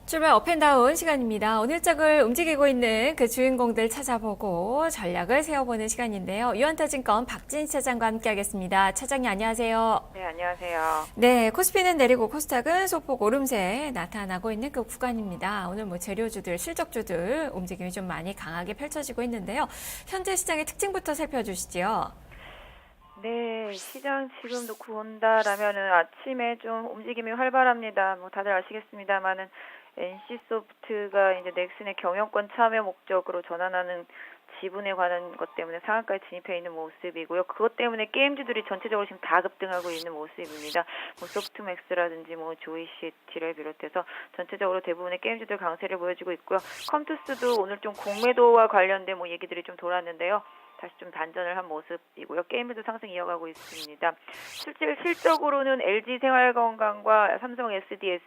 출발 업앤다운 시간입니다. 오늘 장을 움직이고 있는 그 주인공들 찾아보고 전략을 세워보는 시간인데요. 유한타증권 박진 차장과 함께하겠습니다. 차장님 안녕하세요. 네, 안녕하세요. 네, 코스피는 내리고 코스닥은 소폭 오름세 나타나고 있는 그 구간입니다. 오늘 뭐 재료주들, 실적주들 움직임이 좀 많이 강하게 펼쳐지고 있는데요. 현재 시장의 특징부터 살펴주시죠. 네, 시장 지금도 구온다라면은 아침에 좀 움직임이 활발합니다. 뭐 다들 아시겠습니다만은 NC소프트가 이제 넥슨의 경영권 참여 목적으로 전환하는 지분에 관한 것 때문에 상한가에 진입해 있는 모습이고요. 그것 때문에 게임주들이 전체적으로 지금 다 급등하고 있는 모습입니다. 뭐 소프트맥스라든지 뭐 조이시티를 비롯해서 전체적으로 대부분의 게임주들 강세를 보여주고 있고요. 컴투스도 오늘 좀 공매도와 관련된 뭐 얘기들이 좀 돌았는데요. 다시 좀 반전을 한 모습이고요. 게임들도 상승 이어가고 있습니다. 실제 실적으로는 LG생활건강과 삼성 SDS,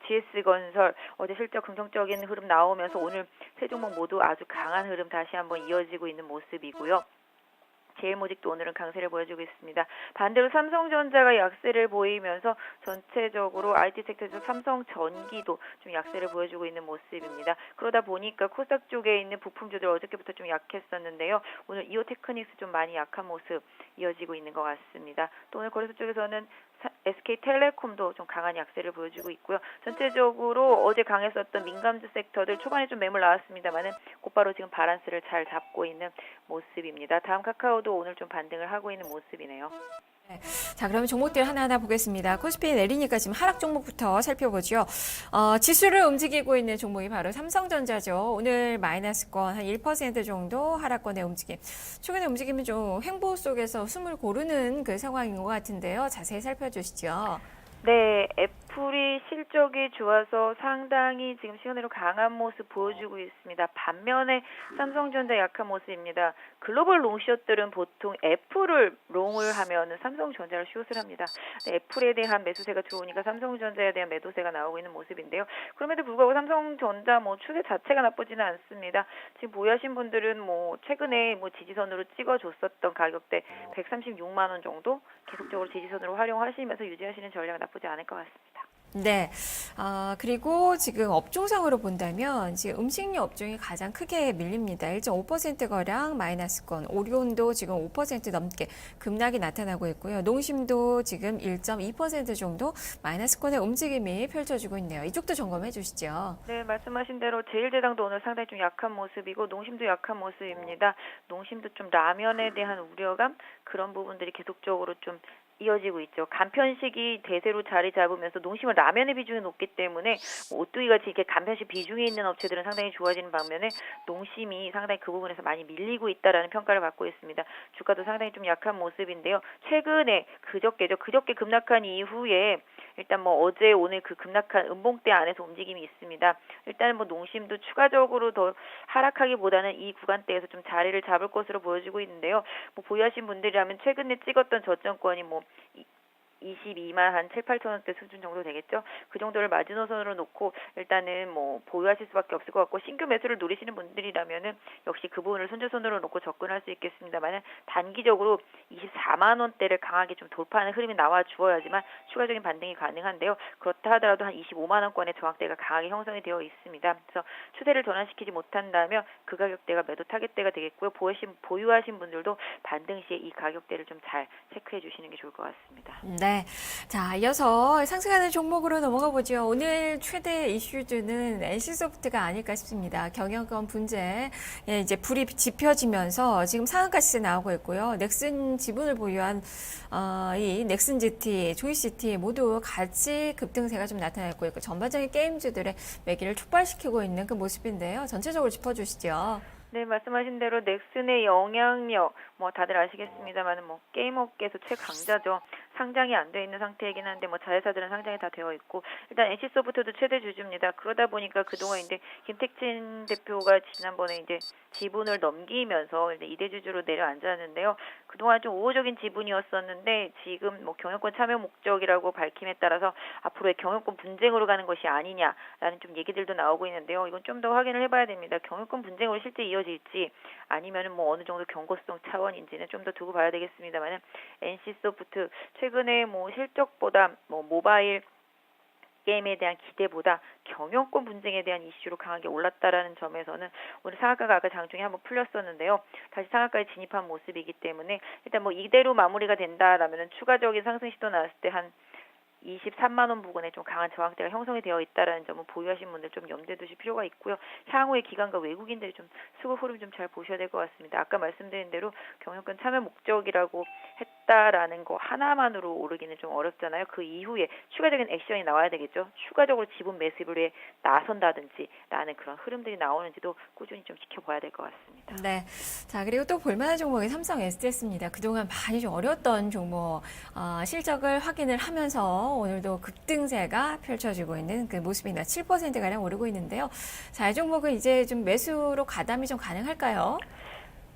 GS건설 어제 실적 긍정적인 흐름 나오면서 오늘 세 종목 모두 아주 강한 흐름 다시 한번 이어지고 있는 모습이고요. 제일모직도 오늘은 강세를 보여주고 있습니다. 반대로 삼성전자가 약세를 보이면서 전체적으로 IT 섹터에서 삼성전기도 좀 약세를 보여주고 있는 모습입니다. 그러다 보니까 코스닥 쪽에 있는 부품주들 어저께부터 좀 약했었는데요. 오늘 이오테크닉스 좀 많이 약한 모습 이어지고 있는 것 같습니다. 또 오늘 거래소 쪽에서는 SK텔레콤도 좀 강한 약세를 보여주고 있고요. 전체적으로 어제 강했었던 민감주 섹터들 초반에 좀 매물 나왔습니다만은 곧바로 지금 바란스를 잘 잡고 있는 모습입니다. 다음 카카오도 오늘 좀 반등을 하고 있는 모습이네요. 네. 자, 그러면 종목들 하나하나 보겠습니다. 코스피 내리니까 지금 하락 종목부터 살펴보죠. 지수를 움직이고 있는 종목이 바로 삼성전자죠. 오늘 마이너스권 한 1% 정도 하락권의 움직임. 최근의 움직임은 좀 횡보 속에서 숨을 고르는 그 상황인 것 같은데요. 자세히 살펴주시죠. 네, 애플이 실적이 좋아서 상당히 지금 시간으로 강한 모습 보여주고 있습니다. 반면에 삼성전자 약한 모습입니다. 글로벌 롱숏들은 보통 애플을 롱을 하면은 삼성전자를 숏을 합니다. 네, 애플에 대한 매수세가 들어오니까 삼성전자에 대한 매도세가 나오고 있는 모습인데요. 그럼에도 불구하고 삼성전자 뭐 추세 자체가 나쁘지는 않습니다. 지금 보유하신 분들은 뭐 최근에 뭐 지지선으로 찍어줬었던 가격대 136만 원 정도 계속적으로 지지선으로 활용하시면서 유지하시는 전략은 나쁘지 않을 것 같습니다. 네. 그리고 지금 업종상으로 본다면 지금 음식료 업종이 가장 크게 밀립니다. 1.5% 거량 마이너스권. 오리온도 지금 5% 넘게 급락이 나타나고 있고요. 농심도 지금 1.2% 정도 마이너스권의 움직임이 펼쳐지고 있네요. 이쪽도 점검해 주시죠. 네, 말씀하신 대로 제일제당도 오늘 상당히 좀 약한 모습이고 농심도 약한 모습입니다. 농심도 좀 라면에 대한 우려감 그런 부분들이 계속적으로 좀 이어지고 있죠. 간편식이 대세로 자리 잡으면서 농심은 라면의 비중이 높기 때문에 뭐 오뚜기같이 이렇게 간편식 비중이 있는 업체들은 상당히 좋아지는 반면에 농심이 상당히 그 부분에서 많이 밀리고 있다라는 평가를 받고 있습니다. 주가도 상당히 좀 약한 모습인데요. 최근에 그저께 급락한 이후에 일단 뭐 어제 오늘 그 급락한 음봉대 안에서 움직임이 있습니다. 일단은 뭐 농심도 추가적으로 더 하락하기보다는 이 구간대에서 좀 자리를 잡을 것으로 보여지고 있는데요. 뭐 보유하신 분들이라면 최근에 찍었던 저점권이 뭐 22만 한 7, 8천 원대 수준 정도 되겠죠. 그 정도를 마지노선으로 놓고 일단은 뭐 보유하실 수밖에 없을 것 같고 신규 매수를 노리시는 분들이라면은 역시 그 부분을 손절선으로 놓고 접근할 수 있겠습니다만 단기적으로 24만 원대를 강하게 좀 돌파하는 흐름이 나와 주어야지만 추가적인 반등이 가능한데요. 그렇다 하더라도 한 25만 원권의 저항대가 강하게 형성이 되어 있습니다. 그래서 추세를 전환시키지 못한다면 그 가격대가 매도 타겟대가 되겠고요. 보유하신 분들도 반등 시에 이 가격대를 좀 잘 체크해 주시는 게 좋을 것 같습니다. 네. 자, 이어서 상승하는 종목으로 넘어가 보죠. 오늘 최대 이슈주는 NC소프트가 아닐까 싶습니다. 경영권 분쟁, 이제 불이 지펴지면서 지금 상한가 시세 나오고 있고요. 넥슨 지분을 보유한, 이 넥슨 GT, 조이시티 모두 같이 급등세가 좀 나타나고 있고, 전반적인 게임주들의 매기를 촉발시키고 있는 그 모습인데요. 전체적으로 짚어주시죠. 네, 말씀하신 대로 넥슨의 영향력, 뭐 다들 아시겠습니다만은 뭐 게임 업계에서 최강자죠. 상장이 안 돼 있는 상태이긴 한데 뭐 자회사들은 상장이 다 되어 있고 일단 NC소프트도 최대 주주입니다. 그러다 보니까 그동안 이제 김택진 대표가 지난번에 이제 지분을 넘기면서 이제 2대 주주로 내려앉았는데요. 그동안 좀 우호적인 지분이었었는데 지금 뭐 경영권 참여 목적이라고 밝힘에 따라서 앞으로의 경영권 분쟁으로 가는 것이 아니냐라는 좀 얘기들도 나오고 있는데요. 이건 좀 더 확인을 해봐야 됩니다. 경영권 분쟁으로 실제 이어질지 아니면은 뭐 어느 정도 경고성 차원인지는 좀 더 두고 봐야 되겠습니다만은 NC소프트 최근에 뭐 실적보다 뭐 모바일 게임에 대한 기대보다 경영권 분쟁에 대한 이슈로 강하게 올랐다라는 점에서는 오늘 상한가가 아까 장중에 한번 풀렸었는데요. 다시 상한가에 진입한 모습이기 때문에 일단 뭐 이대로 마무리가 된다라면은 추가적인 상승 시도 나왔을 때 한 23만 원 부근에 좀 강한 저항대가 형성이 되어 있다라는 점은 보유하신 분들 좀 염두에 두실 필요가 있고요. 향후에 기관과 외국인들이 좀 수급 흐름 좀 잘 보셔야 될 것 같습니다. 아까 말씀드린 대로 경영권 참여 목적이라고 했다라는 거 하나만으로 오르기는 좀 어렵잖아요. 그 이후에 추가적인 액션이 나와야 되겠죠. 추가적으로 지분 매수를 해 나선다든지 라는 그런 흐름들이 나오는지도 꾸준히 좀 지켜봐야 될 것 같습니다. 네. 자, 그리고 또 볼만한 종목이 삼성 SDS입니다. 그동안 많이 좀 어려웠던 종목, 실적을 확인을 하면서 오늘도 급등세가 펼쳐지고 있는 그 모습입니다. 7%가량 오르고 있는데요. 자, 이 종목은 이제 좀 매수로 가담이 좀 가능할까요?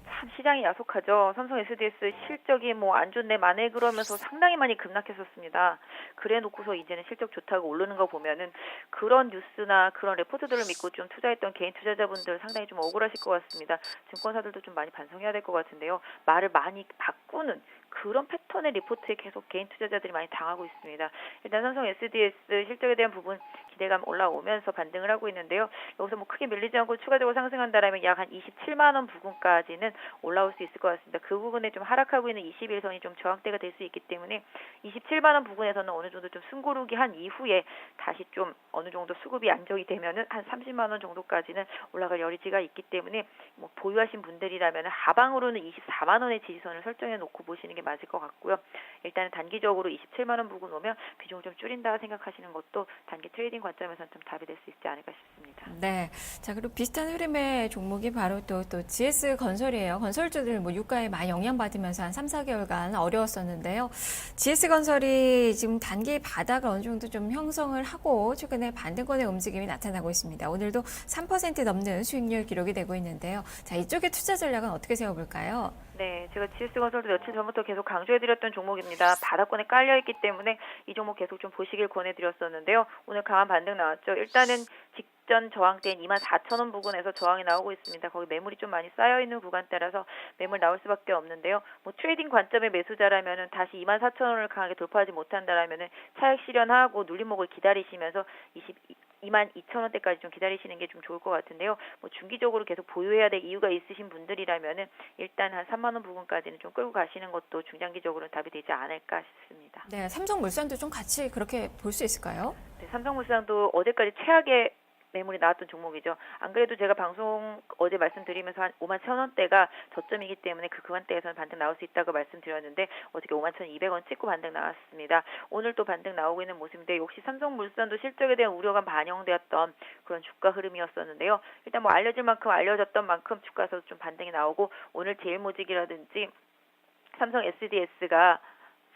참 시장이 야속하죠. 삼성 SDS 실적이 뭐 안 좋네 마네 그러면서 상당히 많이 급락했었습니다. 그래 놓고서 이제는 실적 좋다고 오르는 거 보면은 그런 뉴스나 그런 레포트들을 믿고 좀 투자했던 개인 투자자분들 상당히 좀 억울하실 것 같습니다. 증권사들도 좀 많이 반성해야 될 것 같은데요. 말을 많이 바꾸는 그런 패턴의 리포트에 계속 개인 투자자들이 많이 당하고 있습니다. 일단 삼성 SDS 실적에 대한 부분 기대감 올라오면서 반등을 하고 있는데요. 여기서 뭐 크게 밀리지 않고 추가적으로 상승한다라면 약 한 27만 원 부근까지는 올라올 수 있을 것 같습니다. 그 부분에 좀 하락하고 있는 21선이 좀 저항대가 될 수 있기 때문에 27만 원 부근에서는 어느 정도 좀 숨고르기 한 이후에 다시 좀 어느 정도 수급이 안정이 되면은 한 30만 원 정도까지는 올라갈 여지가 있기 때문에 뭐 보유하신 분들이라면 하방으로는 24만 원의 지지선을 설정해 놓고 보시는 게 맞을 것 같고요. 일단은 단기적으로 27만 원 부근 오면 비중을 좀 줄인다 생각하시는 것도 단기 트레이딩 관점에서는 좀 답이 될 수 있지 않을까 싶습니다. 네. 자, 그리고 비슷한 흐름의 종목이 바로 또 GS 건설이에요. 건설주들 뭐 유가에 많이 영향받으면서 한 3, 4개월간 어려웠었는데요. GS 건설이 지금 단기 바닥을 어느 정도 좀 형성을 하고 최근에 반등권의 움직임이 나타나고 있습니다. 오늘도 3% 넘는 수익률 기록이 되고 있는데요. 자, 이쪽의 투자 전략은 어떻게 세워볼까요? 네, 제가 GS건설도 며칠 전부터 계속 강조해드렸던 종목입니다. 바닥권에 깔려있기 때문에 이 종목 계속 좀 보시길 권해드렸었는데요. 오늘 강한 반등 나왔죠. 일단은 직전 저항대인 24,000원 부근에서 저항이 나오고 있습니다. 거기 매물이 좀 많이 쌓여있는 구간대라서 매물 나올 수밖에 없는데요. 뭐 트레이딩 관점의 매수자라면은 다시 24,000원을 강하게 돌파하지 못한다라면은 차익 실현하고 눌림목을 기다리시면서 22,000원대까지 좀 기다리시는 게 좀 좋을 것 같은데요. 뭐 중기적으로 계속 보유해야 될 이유가 있으신 분들이라면은 일단 한 3만 원 부분까지는 좀 끌고 가시는 것도 중장기적으로는 답이 되지 않을까 싶습니다. 네, 삼성물산도 좀 같이 그렇게 볼 수 있을까요? 네, 삼성물산도 어제까지 최악의 매물이 나왔던 종목이죠. 안 그래도 제가 방송 어제 말씀드리면서 한 5만 1,000원대가 저점이기 때문에 그 구간대에서는 반등 나올 수 있다고 말씀드렸는데 어저께 5만 1,200원 찍고 반등 나왔습니다. 오늘 또 반등 나오고 있는 모습인데 역시 삼성물산도 실적에 대한 우려가 반영되었던 그런 주가 흐름이었었는데요. 일단 뭐 알려질 만큼 알려졌던 만큼 주가에서 좀 반등이 나오고 오늘 제일모직이라든지 삼성 SDS가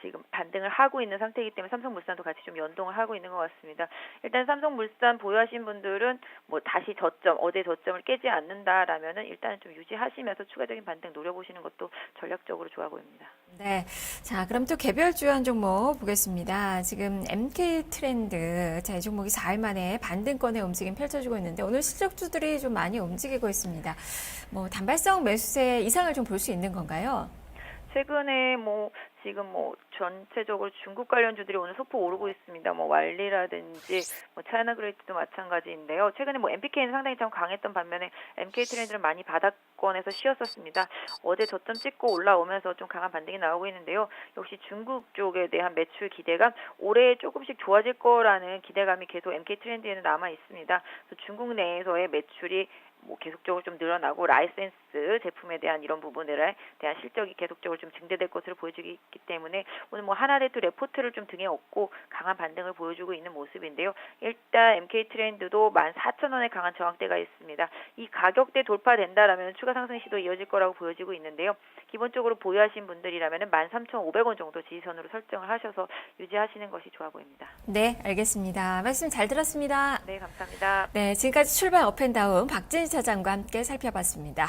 지금 반등을 하고 있는 상태이기 때문에 삼성물산도 같이 좀 연동을 하고 있는 것 같습니다. 일단 삼성물산 보유하신 분들은 뭐 다시 저점, 어제 저점을 깨지 않는다라면은 일단은 좀 유지하시면서 추가적인 반등 노려보시는 것도 전략적으로 좋아 보입니다. 네. 자, 그럼 또 개별 주요 종목 보겠습니다. 지금 MK 트렌드. 자, 이 종목이 4일 만에 반등권의 움직임 펼쳐지고 있는데 오늘 실적주들이 좀 많이 움직이고 있습니다. 뭐 단발성 매수세 이상을 좀 볼 수 있는 건가요? 최근에 뭐 지금 뭐 전체적으로 중국 관련주들이 오늘 소폭 오르고 있습니다. 뭐 왈리라든지 뭐 차이나그레이트도 마찬가지인데요. 최근에 뭐 MPK는 상당히 좀 강했던 반면에 MK 트렌드는 많이 바닥권에서 쉬었었습니다. 어제 저점 찍고 올라오면서 좀 강한 반등이 나오고 있는데요. 역시 중국 쪽에 대한 매출 기대감 올해 조금씩 좋아질 거라는 기대감이 계속 MK 트렌드에는 남아 있습니다. 그래서 중국 내에서의 매출이 뭐 계속적으로 좀 늘어나고 라이센스 제품에 대한 이런 부분들에 대한 실적이 계속적으로 좀 증대될 것으로 보여지기 때문에 오늘 뭐 하나레트 레포트를 좀 등에 업고 강한 반등을 보여주고 있는 모습인데요. 일단 MK 트렌드도 14,000원의 강한 저항대가 있습니다. 이 가격대 돌파된다라면 추가 상승 시도 이어질 거라고 보여지고 있는데요. 기본적으로 보유하신 분들이라면 13,500원 정도 지지선으로 설정을 하셔서 유지하시는 것이 좋아 보입니다. 네, 알겠습니다. 말씀 잘 들었습니다. 네, 감사합니다. 네, 지금까지 출발 업앤다운 박진희 차장과 함께 살펴봤습니다.